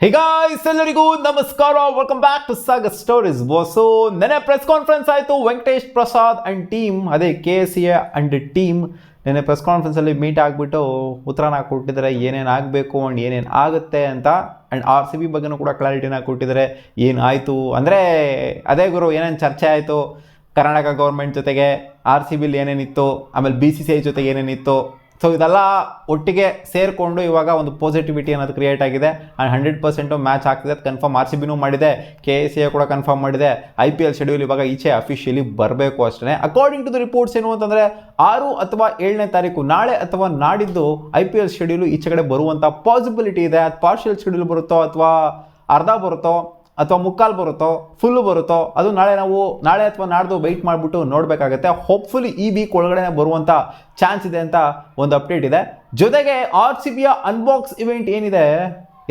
Hey guys, ಎಲ್ಲರಿಗೂ ನಮಸ್ಕಾರ. Welcome back to Sagar stories. Boss ನೆನೆ ಪ್ರೆಸ್ ಕಾನ್ಫರೆನ್ಸ್ ಆಯಿತು. ವೆಂಕಟೇಶ್ ಪ್ರಸಾದ್ ಅಂಡ್ ಟೀಮ್, ಅದೇ KCA ಅಂಡ್ ಟೀಮ್ ನೆನೆ ಪ್ರೆಸ್ ಕಾನ್ಫರೆನ್ಸಲ್ಲಿ ಮೀಟ್ ಆಗಿಬಿಟ್ಟು ಉತ್ತರನ ಕೊಟ್ಟಿದ್ದಾರೆ, ಏನೇನು ಆಗಬೇಕು ಆ್ಯಂಡ್ ಏನೇನು ಆಗುತ್ತೆ ಅಂತ. ಆ್ಯಂಡ್ RCB ಬಗ್ಗೆನೂ ಕೂಡ ಕ್ಲಾರಿಟಿನ ಕೊಟ್ಟಿದ್ದಾರೆ. ಏನಾಯಿತು ಅಂದರೆ ಅದೇ ಗುರು, ಏನೇನು ಚರ್ಚೆ ಆಯಿತು ಕರ್ನಾಟಕ ಗೌರ್ಮೆಂಟ್ ಜೊತೆಗೆ, RCBಲಿ ಏನೇನಿತ್ತು, ಆಮೇಲೆ BCCI ಜೊತೆಗೆ ಏನೇನಿತ್ತು. ಸೊ ಇದೆಲ್ಲ ಒಟ್ಟಿಗೆ ಸೇರಿಕೊಂಡು ಇವಾಗ ಒಂದು ಪಾಸಿಟಿವಿಟಿ ಅನ್ನೋದು ಕ್ರಿಯೇಟ್ ಆಗಿದೆ. ಆ್ಯಂಡ್ 100% ಮ್ಯಾಚ್ ಆಗ್ತಿದೆ, ಅದು ಕನ್ಫರ್ಮ್ RCBನೂ ಮಾಡಿದೆ, KCA ಕೂಡ ಕನ್ಫರ್ಮ್ ಮಾಡಿದೆ. IPL ಶೆಡ್ಯೂಲ್ ಇವಾಗ ಈಚೆ ಅಫಿಷಿಯಲಿ ಬರಬೇಕು ಅಷ್ಟೇ. ಅಕಾರ್ಡಿಂಗ್ ಟು ದ ರಿಪೋರ್ಟ್ಸ್ ಏನು ಅಂತಂದರೆ 6 ಅಥವಾ 7ನೇ ತಾರೀಕು, ನಾಳೆ ಅಥವಾ ನಾಡಿದ್ದು IPL ಶೆಡ್ಯೂಲು ಈಚೆ ಕಡೆ ಬರುವಂಥ ಪಾಸಿಬಿಲಿಟಿ ಇದೆ. ಅದು ಪಾರ್ಷಿಯಲ್ ಶೆಡ್ಯೂಲ್ ಬರುತ್ತೋ ಅಥವಾ ಅರ್ಧ ಬರುತ್ತೋ ಅಥವಾ ಮುಕ್ಕಾಲು ಬರುತ್ತೋ ಫುಲ್ಲು ಬರುತ್ತೋ, ಅದು ನಾಳೆ ಅಥವಾ ನಾಡ್ದು ವೆಯ್ಟ್ ಮಾಡಿಬಿಟ್ಟು ನೋಡಬೇಕಾಗತ್ತೆ. ಹೋಪ್ಫುಲಿ ಈ ವೀಕ್ ಒಳಗಡೆ ಬರುವಂಥ ಚಾನ್ಸ್ ಇದೆ ಅಂತ ಒಂದು ಅಪ್ಡೇಟ್ ಇದೆ. ಜೊತೆಗೆ RCBಯ ಅನ್ಬಾಕ್ಸ್ ಇವೆಂಟ್ ಏನಿದೆ,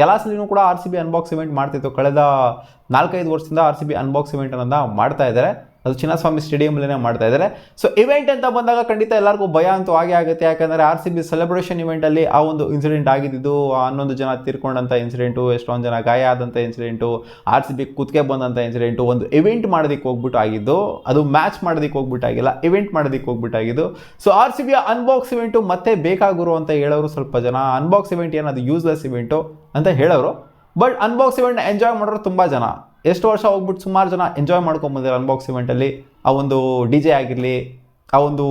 ಎಲ್ಲ ಸಲಿನೂ ಕೂಡ RCB ಅನ್ಬಾಕ್ಸ್ ಇವೆಂಟ್ ಮಾಡ್ತಿತ್ತು. ಕಳೆದ 4-5 ವರ್ಷದಿಂದ RCB ಅನ್ಬಾಕ್ಸ್ ಇವೆಂಟ್ ಅನ್ನೋದನ್ನ ಮಾಡ್ತಾ ಇದ್ದಾರೆ. ಅದು ಚಿನ್ನಸ್ವಾಮಿ ಸ್ಟೇಡಿಯಮಲ್ಲೇ ಮಾಡ್ತಾ ಇದ್ದಾರೆ. ಸೊ ಇವೆಂಟ್ ಅಂತ ಬಂದಾಗ ಖಂಡಿತ ಎಲ್ಲರಿಗೂ ಭಯ ಅಂತೂ ಆಗೇ ಆಗುತ್ತೆ. ಯಾಕಂದರೆ RCB ಸೆಲೆಬ್ರೇಷನ್ ಇವೆಂಟಲ್ಲಿ ಆ ಒಂದು ಇನ್ಸಿಡೆಂಟ್ ಆಗಿದ್ದು, 11 ಜನ ತೀರ್ಕೊಂಡಂಥ ಇನ್ಸಿಡೆಂಟು, ಎಷ್ಟೊಂದು ಜನ ಗಾಯ ಆದಂಥ ಇನ್ಸಿಡೆಂಟು, RCB ಕುತ್ತಿಗೆ ಬಂದಂಥ ಇನ್ಸಿಡೆಂಟು, ಒಂದು ಇವೆಂಟ್ ಮಾಡೋದಕ್ಕೆ ಹೋಗ್ಬಿಟ್ಟು ಆಗಿದ್ದು. ಅದು ಮ್ಯಾಚ್ ಮಾಡೋದಕ್ಕೆ ಹೋಗ್ಬಿಟ್ಟಾಗಿಲ್ಲ, ಇವೆಂಟ್ ಮಾಡೋದಕ್ಕೆ ಹೋಗ್ಬಿಟ್ಟಾಗಿದ್ದು. ಸೊ RCBಯ ಅನ್ಬಾಕ್ಸ್ ಇವೆಂಟು ಮತ್ತೆ ಬೇಕಾಗಿರೋ ಅಂತ ಹೇಳೋರು ಸ್ವಲ್ಪ ಜನ. ಅನ್ಬಾಕ್ಸ್ ಇವೆಂಟ್ ಏನದು ಯೂಸ್ಲೆಸ್ ಇವೆಂಟು ಅಂತ ಹೇಳೋರು. ಬಟ್ ಅನ್ಬಾಕ್ಸ್ ಇವೆಂಟ್ನ ಎಂಜಾಯ್ ಮಾಡೋರು ತುಂಬ ಜನ. ಎಷ್ಟು ವರ್ಷ ಹೋಗ್ಬಿಟ್ಟು ಸುಮಾರು ಜನ ಎಂಜಾಯ್ ಮಾಡ್ಕೊಂಬಂದಿದ್ದಾರೆ ಅನ್ಬಾಕ್ಸ್ ಇವೆಂಟಲ್ಲಿ. ಆ ಒಂದು DJ ಆಗಿರಲಿ, ಆ ಒಂದು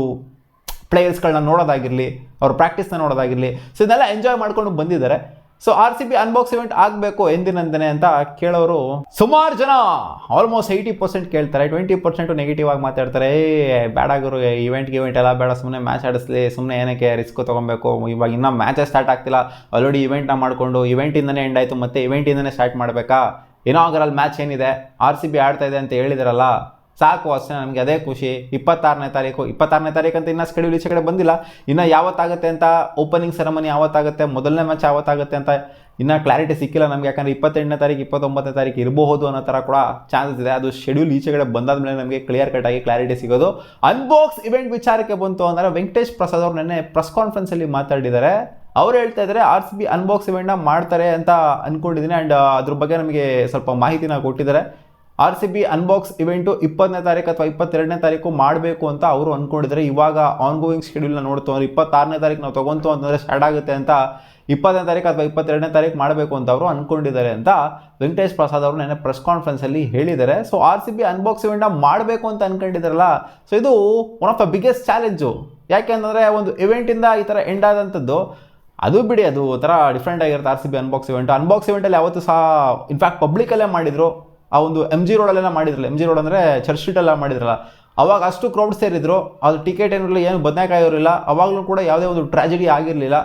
ಪ್ಲೇಯರ್ಸ್ಗಳನ್ನ ನೋಡೋದಾಗಿರಲಿ, ಅವ್ರ ಪ್ರಾಕ್ಟೀಸ್ನ ನೋಡೋದಾಗಿರಲಿ, ಸೊ ಇದನ್ನೆಲ್ಲ ಎಂಜಾಯ್ ಮಾಡ್ಕೊಂಡು ಬಂದಿದ್ದಾರೆ. ಸೊ RCB ಅನ್ಬಾಕ್ಸ್ ಇವೆಂಟ್ ಆಗಬೇಕು ಎಂದಿನಂದನೆ ಅಂತ ಕೇಳೋರು ಸುಮಾರು ಜನ, ಆಲ್ಮೋಸ್ಟ್ 80% ಕೇಳ್ತಾರೆ. 20% ನೆಗೆಟಿವ್ ಆಗಿ ಮಾತಾಡ್ತಾರೆ. ಬೇಡಾಗಿರೋ ಇವೆಂಟ್ ಎಲ್ಲ ಬೇಡ, ಸುಮ್ಮನೆ ಮ್ಯಾಚ್ ಆಡಿಸ್ಲಿ, ಸುಮ್ಮನೆ ಏನಕ್ಕೆ ರಿಸ್ಕ್ ತೊಗೊಬೇಕು, ಇವಾಗ ಇನ್ನೂ ಮ್ಯಾಚೇ ಸ್ಟಾರ್ಟ್ ಆಗ್ತಿಲ್ಲ, ಆಲ್ರೆಡಿ ಇವೆಂಟ್ನ ಮಾಡಿಕೊಂಡು ಇವೆಂಟಿಂದನೇ ಎಂಡ್ ಆಯಿತು, ಮತ್ತೆ ಇವೆಂಟಿಂದನೇ ಸ್ಟಾರ್ಟ್ ಮಾಡಬೇಕಾ, ಇನಾಗರಲ್ ಮ್ಯಾಚ್ ಏನಿದೆ RCB ಆಡ್ತಾ ಇದೆ ಅಂತ ಹೇಳಿದಾರಲ್ಲ, ಸಾಕು ಅಷ್ಟೇ, ನಮಗೆ ಅದೇ ಖುಷಿ. 26ನೇ ತಾರೀಕು ಅಂತ ಇನ್ನೂ ಸ್ಕೆಡ್ಯೂಲ್ ಈಚೆ ಕಡೆ ಬಂದಿಲ್ಲ. ಇನ್ನು ಯಾವತ್ತಾಗುತ್ತೆ ಅಂತ, ಓಪನಿಂಗ್ ಸೆರೆಮನಿ ಯಾವತ್ತಾಗುತ್ತೆ, ಮೊದಲನೇ ಮ್ಯಾಚ್ ಯಾವತ್ತಾಗುತ್ತೆ ಅಂತ ಇನ್ನೂ ಕ್ಲಾರಿಟಿ ಸಿಕ್ಕಿಲ್ಲ ನಮಗೆ. ಯಾಕಂದರೆ 28ನೇ ತಾರೀಕು 29ನೇ ತಾರೀಕು ಇರಬಹುದು ಅನ್ನೋ ಥರ ಕೂಡ ಚಾನ್ಸಸ್ ಇದೆ. ಅದು ಶೆಡ್ಯೂಲ್ ಈಚೆ ಕಡೆ ಬಂದಾದ್ಮೇಲೆ ನಮಗೆ ಕ್ಲಿಯರ್ ಕಟ್ ಆಗಿ ಕ್ಲಾರಿಟಿ ಸಿಗೋದು. ಅನ್ಬಾಕ್ಸ್ ಇವೆಂಟ್ ವಿಚಾರಕ್ಕೆ ಬಂತು ಅಂದರೆ, ವೆಂಕಟೇಶ್ ಪ್ರಸಾದ್ ಅವರು ನೆನ್ನೆ ಪ್ರೆಸ್ ಕಾನ್ಫರೆನ್ಸಲ್ಲಿ ಮಾತಾಡಿದ್ದಾರೆ. ಅವ್ರು ಹೇಳ್ತಾ ಇದ್ದಾರೆ RCB ಅನ್ಬಾಕ್ಸ್ ಇವೆಂಟ್ನ ಮಾಡ್ತಾರೆ ಅಂತ ಅಂದ್ಕೊಂಡಿದ್ದೀನಿ. ಆ್ಯಂಡ್ ಅದ್ರ ಬಗ್ಗೆ ನಮಗೆ ಸ್ವಲ್ಪ ಮಾಹಿತಿನ ಕೊಟ್ಟಿದ್ದಾರೆ. RCB ಅನ್ಬಾಕ್ಸ್ ಇವೆಂಟು 20ನೇ ತಾರೀಕು ಅಥವಾ 22ನೇ ತಾರೀಕು ಮಾಡಬೇಕು ಅಂತ ಅವರು ಅಂದ್ಕೊಂಡಿದ್ದಾರೆ. ಇವಾಗ ಆನ್ಗೋಯಿಂಗ್ ಶೆಡ್ಯೂಲ್ನ ನೋಡ್ತು ಅಂದರೆ 26ನೇ ತಾರೀಕು ನಾವು ತೊಗೊಂತು ಅಂತಂದರೆ ಸ್ಟಾರ್ಟ್ ಆಗುತ್ತೆ ಅಂತ, 20ನೇ ತಾರೀಕು ಅಥವಾ 22ನೇ ತಾರೀಕು ಮಾಡಬೇಕು ಅಂತ ಅವರು ಅಂದ್ಕೊಂಡಿದ್ದಾರೆ ಅಂತ ವೆಂಕಟೇಶ್ ಪ್ರಸಾದ್ ಅವರು ನೆನ್ನೆ ಪ್ರೆಸ್ ಕಾನ್ಫರೆನ್ಸಲ್ಲಿ ಹೇಳಿದ್ದಾರೆ. ಸೊ RCB ಅನ್ಬಾಕ್ಸ್ ಇವೆಂಟ್ನ ಮಾಡಬೇಕು ಅಂತ ಅಂದ್ಕೊಂಡಿದ್ದಾರಲ್ಲ, ಸೊ ಇದು one of the biggest challenge. ಯಾಕೆಂದರೆ ಒಂದು ಇವೆಂಟಿಂದ ಈ ಥರ ಎಂಡ್ ಆದಂಥದ್ದು, ಅದು ಬಿಡಿ, ಅದು ಒಂಥರ ಡಿಫ್ರೆಂಟ್ ಆಗಿರುತ್ತೆ RCB ಅನ್ಬಾಕ್ಸ್ ಇವೆಂಟಲ್ಲಿ ಯಾವತ್ತೂ ಸಹ ಇನ್ಫ್ಯಾಕ್ಟ್ ಪಬ್ಲಿಕಲ್ಲೇ ಮಾಡಿದರು. ಆ ಒಂದು MG ರೋಡಲ್ಲೆಲ್ಲ ಮಾಡಿದ್ರಲ್ಲ, MG ರೋಡ್ ಅಂದರೆ ಚರ್ಚ್ ಸ್ಟ್ರೀಟೆಲ್ಲ ಮಾಡಿದ್ರಲ್ಲ, ಅವಾಗ ಅಷ್ಟು ಕ್ರೌಡ್ ಸೇರಿದ್ರು. ಅದು ಟಿಕೆಟ್ ಏನಿರಲಿಲ್ಲ, ಏನು ಬದನೆಕಾಯಿ ಇರಲಿಲ್ಲ. ಅವಾಗಲೂ ಕೂಡ ಯಾವುದೇ ಒಂದು ಟ್ರಾಜಿಡಿ ಆಗಿರಲಿಲ್ಲ.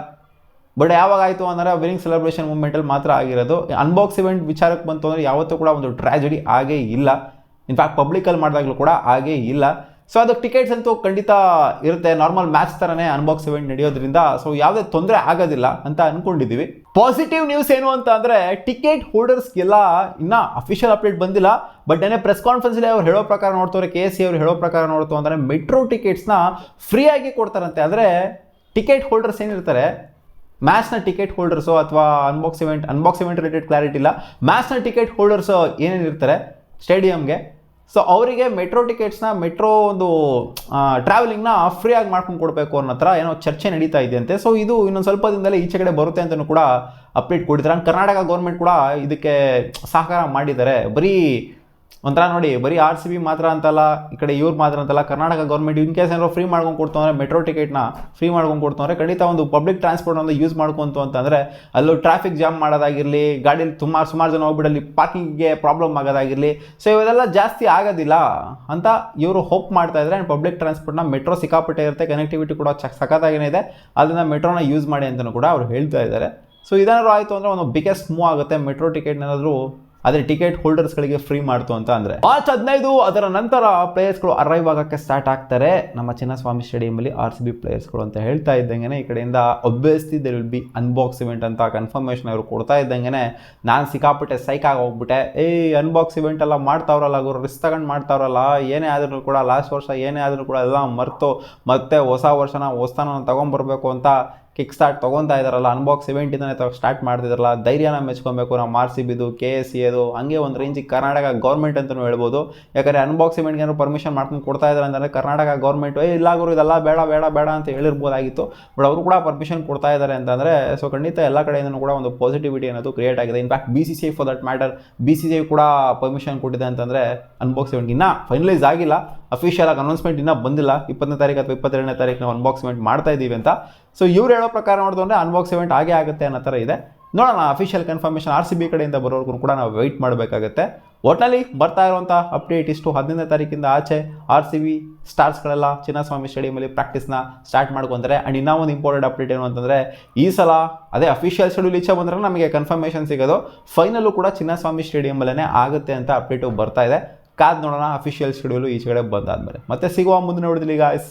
ಬಟ್ ಯಾವಾಗ ಆಯಿತು ಅಂದರೆ ವಿನಿಂಗ್ ಸೆಲೆಬ್ರೇಷನ್ ಮೂಮೆಂಟಲ್ಲಿ ಮಾತ್ರ ಆಗಿರೋದು. ಅನ್ಬಾಕ್ಸ್ ಇವೆಂಟ್ ವಿಚಾರಕ್ಕೆ ಬಂತು ಅಂದರೆ ಯಾವತ್ತೂ ಕೂಡ ಒಂದು ಟ್ರಾಜಿಡಿ ಆಗೇ ಇಲ್ಲ. ಇನ್ಫ್ಯಾಕ್ಟ್ ಪಬ್ಲಿಕಲ್ಲಿ ಮಾಡಿದಾಗಲೂ ಕೂಡ ಆಗೇ ಇಲ್ಲ. ಸೊ ಅದಕ್ಕೆ ಟಿಕೆಟ್ಸ್ ಅಂತೂ ಖಂಡಿತ ಇರುತ್ತೆ, ನಾರ್ಮಲ್ ಮ್ಯಾಚ್ ಥರನೇ ಅನ್ಬಾಕ್ಸ್ ಇವೆಂಟ್ ನಡೆಯೋದ್ರಿಂದ. ಸೊ ಯಾವುದೇ ತೊಂದರೆ ಆಗೋದಿಲ್ಲ ಅಂತ ಅಂದ್ಕೊಂಡಿದ್ದೀವಿ. ಪಾಸಿಟಿವ್ ನ್ಯೂಸ್ ಏನು ಅಂತ ಅಂದರೆ, ಟಿಕೆಟ್ ಹೋಲ್ಡರ್ಸ್ಗೆಲ್ಲ ಇನ್ನೂ ಅಫಿಷಿಯಲ್ ಅಪ್ಡೇಟ್ ಬಂದಿಲ್ಲ. ಬಟ್ ನೆನ್ನೆ ಪ್ರೆಸ್ ಕಾನ್ಫರೆನ್ಸಲ್ಲಿ ಅವ್ರು ಹೇಳೋ ಪ್ರಕಾರ ನೋಡ್ತವ್ರೆ, KCA ಅವರು ಹೇಳೋ ಪ್ರಕಾರ ನೋಡ್ತು ಅಂದರೆ ಮೆಟ್ರೋ ಟಿಕೆಟ್ಸ್ನ ಫ್ರೀಯಾಗಿ ಕೊಡ್ತಾರಂತೆ. ಅಂದರೆ ಟಿಕೆಟ್ ಹೋಲ್ಡರ್ಸ್ ಏನಿರ್ತಾರೆ, ಮ್ಯಾಚ್ನ ಟಿಕೆಟ್ ಹೋಲ್ಡರ್ಸು ಅಥವಾ ಅನ್ಬಾಕ್ಸ್ ಇವೆಂಟ್ ರಿಲೇಟೆಡ್ ಕ್ಲಾರಿಟಿ ಇಲ್ಲ, ಮ್ಯಾಚ್ನ ಟಿಕೆಟ್ ಹೋಲ್ಡರ್ಸು ಏನೇನಿರ್ತಾರೆ ಸ್ಟೇಡಿಯಮ್ಗೆ, ಸೊ ಅವರಿಗೆ ಮೆಟ್ರೋ ಟಿಕೆಟ್ಸ್ನ, ಮೆಟ್ರೋ ಒಂದು ಟ್ರಾವೆಲಿಂಗ್ನ ಫ್ರೀಯಾಗಿ ಮಾಡ್ಕೊಂಡು ಕೊಡಬೇಕು ಅನ್ನೋ ಥರ ಏನೋ ಚರ್ಚೆ ನಡೀತಾ ಇದೆಯಂತೆ. ಸೊ ಇದು ಇನ್ನೊಂದು ಸ್ವಲ್ಪ ದಿನದಲ್ಲೇ ಈಚೆ ಕಡೆ ಬರುತ್ತೆ ಅಂತಲೂ ಕೂಡ ಅಪ್ಡೇಟ್ ಕೊಟ್ಟಿದ್ದಾರೆ. ಕರ್ನಾಟಕ ಗೌರ್ಮೆಂಟ್ ಕೂಡ ಇದಕ್ಕೆ ಸಹಕಾರ ಮಾಡಿದ್ದಾರೆ. ಬರೀ ಒಂಥರ ನೋಡಿ, ಬರೀ RCB ಮಾತ್ರ ಅಂತಲ್ಲ, ಈ ಕಡೆ ಇವ್ರು ಮಾತ್ರ ಅಂತಲ್ಲ, ಕರ್ನಾಟಕ ಗೌರ್ಮೆಂಟ್ ಇನ್ ಕೇಸ್ ಏನಾದ್ರು ಫ್ರೀ ಮಾಡ್ಕೊಂಡು ಕೊಡ್ತು ಅಂದರೆ, ಮೆಟ್ರೋ ಟಿಕೆಟ್ನ ಫ್ರೀ ಮಾಡ್ಕೊಂಡು ಕೊಡ್ತು ಅಂದರೆ ಖಂಡಿತ ಒಂದು ಪಬ್ಲಿಕ್ ಟ್ರಾನ್ಸ್ಪೋರ್ಟ್ ಒಂದು ಯೂಸ್ ಮಾಡ್ಕೊಂತು ಅಂತಂದರೆ ಅಲ್ಲೂ ಟ್ರಾಫಿಕ್ ಜಾಮ್ ಮಾಡೋದಾಗಿರಲಿ, ಗಾಡೀಲಿ ಸುಮಾರು ಜನ ಹೋಗ್ಬಿಡಲಿ, ಪಾರ್ಕಿಂಗ್ಗೆ ಪ್ರಾಬ್ಲಮ್ ಆಗೋದಾಗಿರಲಿ, ಸೊ ಇವೆಲ್ಲ ಜಾಸ್ತಿ ಆಗೋದಿಲ್ಲ ಅಂತ ಇವರು ಹೋಪ್ ಮಾಡ್ತಾ ಇದ್ದಾರೆ. ಆ್ಯಂಡ್ ಪಬ್ಲಿಕ್ ಟ್ರಾನ್ಸ್ಪೋರ್ಟ್ನ ಮೆಟ್ರೋ ಸಿಕ್ಕಾಪಟ್ಟೆ ಇರುತ್ತೆ, ಕನೆಕ್ಟಿವಿಟಿ ಕೂಡ ಸಖತ್ತಾಗೇ ಇದೆ, ಅದನ್ನು ಮೆಟ್ರೋನ ಯೂಸ್ ಮಾಡಿ ಅಂತಲೂ ಕೂಡ ಅವ್ರು ಹೇಳ್ತಾ ಇದ್ದಾರೆ. ಸೊ ಇದೇನಾದ್ರು ಆಯಿತು ಅಂದರೆ ಒಂದು ಬಿಗ್ಗೆಸ್ಟ್ ಮೂವ್ ಆಗುತ್ತೆ. ಮೆಟ್ರೋ ಟಿಕೆಟ್ನೇನಾದರೂ ಆದರೆ ಟಿಕೆಟ್ ಹೋಲ್ಡರ್ಸ್ಗಳಿಗೆ ಫ್ರೀ ಮಾಡ್ತು ಅಂತ ಅಂದರೆ ಮಾರ್ಚ್ 15 ಅದರ ನಂತರ ಪ್ಲೇಯರ್ಸ್ಗಳು ಅರೈವ್ ಆಗೋಕ್ಕೆ ಸ್ಟಾರ್ಟ್ ಆಗ್ತಾರೆ ನಮ್ಮ ಚಿನ್ನಸ್ವಾಮಿ ಸ್ಟೇಡಿಯಮಲ್ಲಿ RCB ಪ್ಲೇಯರ್ಸ್ಗಳು ಅಂತ ಹೇಳ್ತಾ ಇದ್ದಂಗೆ, ಈ ಕಡೆಯಿಂದ obviously there will be unbox event ಅಂತ ಕನ್ಫರ್ಮೇಷನ್ ಅವರು ಕೊಡ್ತಾ ಇದ್ದಂಗೆ ನಾನು ಸಿಕ್ಕಾಪಟ್ಟೆ ಸೈಕಾಗಿ ಹೋಗ್ಬಿಟ್ಟೆ. ಅನ್ಬಾಕ್ಸ್ ಇವೆಂಟ್ ಎಲ್ಲ ಮಾಡ್ತಾವ್ರಲ್ಲ ಗುರು, ರಿಸ್ಕ್ ತಗೊಂಡು ಮಾಡ್ತಾವ್ರಲ್ಲ, ಏನೇ ಆದ್ರೂ ಕೂಡ ಲಾಸ್ಟ್ ವರ್ಷ ಏನೇ ಆದರೂ ಕೂಡ ಎಲ್ಲ ಮರೆತು ಮತ್ತೆ ಹೊಸ ವರ್ಷನ ಹೊಸ್ತಾನ ತೊಗೊಂಬರ್ಬೇಕು ಅಂತ ಕಿಕ್ ಸ್ಟಾರ್ಟ್ ತೊಗೊತಾ ಇದ್ದಾರಲ್ಲ, ಅನ್ಬಾಕ್ಸ್ ಇವೆಂಟಿಂದನೇ ಸ್ಟಾರ್ಟ್ ಮಾಡ್ತಿದ್ದಾರಲ್ಲ, ಧೈರ್ಯನ ಮೆಚ್ಕೊಬೇಕು ನಮ್ಮ RCBದು, KSEದು, ಹಂಗೆ ಒಂದು ರೇಂಜಿಗೆ ಕರ್ನಾಟಕ ಗೌರ್ಮೆಂಟ್ ಅಂತಲೂ ಹೇಳ್ಬೋದು. ಯಾಕಂದರೆ ಅನ್ಬಾಕ್ಸ್ ಇವೆಂಟ್ಗೆ ಏನಾದ್ರು ಪರ್ಮಿಷನ್ ಮಾಡ್ಕೊಂಡು ಕೊಡ್ತಾ ಇದ್ದಾರೆ ಅಂತಂದರೆ ಕರ್ನಾಟಕ ಗೌರ್ಮೆಂಟ್ ಇಲ್ಲ ಗುರು ಇದೆಲ್ಲ ಬೇಡ ಬೇಡ ಬೇಡ ಅಂತ ಹೇಳಿರ್ಬೋದಾಗಿತ್ತು. ಬಟ್ ಅವರು ಕೂಡ ಪರ್ಮಿಷನ್ ಕೊಡ್ತಾ ಇದ್ದಾರೆ ಅಂತಂದರೆ ಸೊ ಖಂಡಿತ ಎಲ್ಲ ಕಡೆಯಿಂದನೂ ಕೂಡ ಒಂದು ಪಾಸಿಟಿವಿಟಿ ಅನ್ನೋದು ಕ್ರಿಯೇಟ್ ಆಗಿದೆ. In fact BCCI for that matter BCCI ಕೂಡ ಪರ್ಮಿಷನ್ ಕೊಟ್ಟಿದೆ ಅಂತಂದರೆ ಅನ್ಬಾಕ್ಸ್ ಇವೆಂಟ್ ಇನ್ನೂ ಫೈನಲೈಸ್ ಆಗಿಲ್ಲ, ಅಫಿಷಿಯಲ್ ಆಗಿ ಅನೌನ್ಸ್ಮೆಂಟ್ ಇನ್ನೂ ಬಂದಿಲ್ಲ. 20ನೇ ತಾರೀಕು ಅಥವಾ 22ನೇ ತಾರೀಕು ನಾವು ಅನ್ಬಾಕ್ಸ್ ಇವೆಂಟ್ ಮಾಡ್ತಾ ಇದ್ದೀವಿ ಅಂತ. ಸೊ ಇವ್ರು ಹೇಳೋ ಪ್ರಕಾರ ನೋಡಿದ್ರೆ ಅನ್ಬಾಕ್ಸ್ ಇವೆಂಟ್ ಆಗೇ ಆಗುತ್ತೆ ಅನ್ನೋ ಥರ ಇದೆ. ನೋಡೋಣ, ಅಫಿಷಿಯಲ್ ಕನ್ಫರ್ಮೇಷನ್ RCB ಕಡೆಯಿಂದ ಬರೋರ್ಗೂ ಕೂಡ ನಾವು ವೆಯ್ಟ್ ಮಾಡಬೇಕಾಗುತ್ತೆ. ಒಟ್ಟಿನಲ್ಲಿ ಬರ್ತಾ ಇರುವಂಥ ಅಪ್ಡೇಟ್ ಇಷ್ಟು. 15ನೇ ತಾರೀಕಿಂದ ಆಚೆ RCB ಸ್ಟಾರ್ಸ್ಗಳೆಲ್ಲ ಚಿನ್ನಸ್ವಾಮಿ ಸ್ಟೇಡಿಯಮಲ್ಲಿ ಪ್ರಾಕ್ಟೀಸ್ನ ಸ್ಟಾರ್ಟ್ ಮಾಡ್ಕೊತಾರೆ. ಆ್ಯಂಡ್ ಇನ್ನೂ ಒಂದು ಇಂಪಾರ್ಟೆಂಟ್ ಅಪ್ಡೇಟ್ ಏನು ಅಂತಂದರೆ ಈ ಸಲ ಅದೇ ಅಫಿಷಿಯಲ್ ಶೆಡ್ಯೂಲ್ ಈಚೆ ಬಂದರೆ ನಮಗೆ ಕನ್ಫರ್ಮೇಷನ್ ಸಿಗೋದು ಫೈನಲ್ಲು ಕೂಡ ಚಿನ್ನಸ್ವಾಮಿ ಸ್ಟೇಡಿಯಮಲ್ಲೇ ಆಗುತ್ತೆ ಅಂತ ಅಪ್ಡೇಟು ಬರ್ತಾ ಇದೆ. ಕಾದ್ ನೋಡೋಣ ಅಫಿಷಿಯಲ್ ಶೆಡ್ಯೂಲು ಈಚೆಗಡೆ ಬಂದಾದ್ಮೇಲೆ. ಮತ್ತೆ ಸಿಗುವ ಮುಂದಿನ ವಿಡಿಯೋದಲ್ಲಿ ಗಾಯ್ಸ್.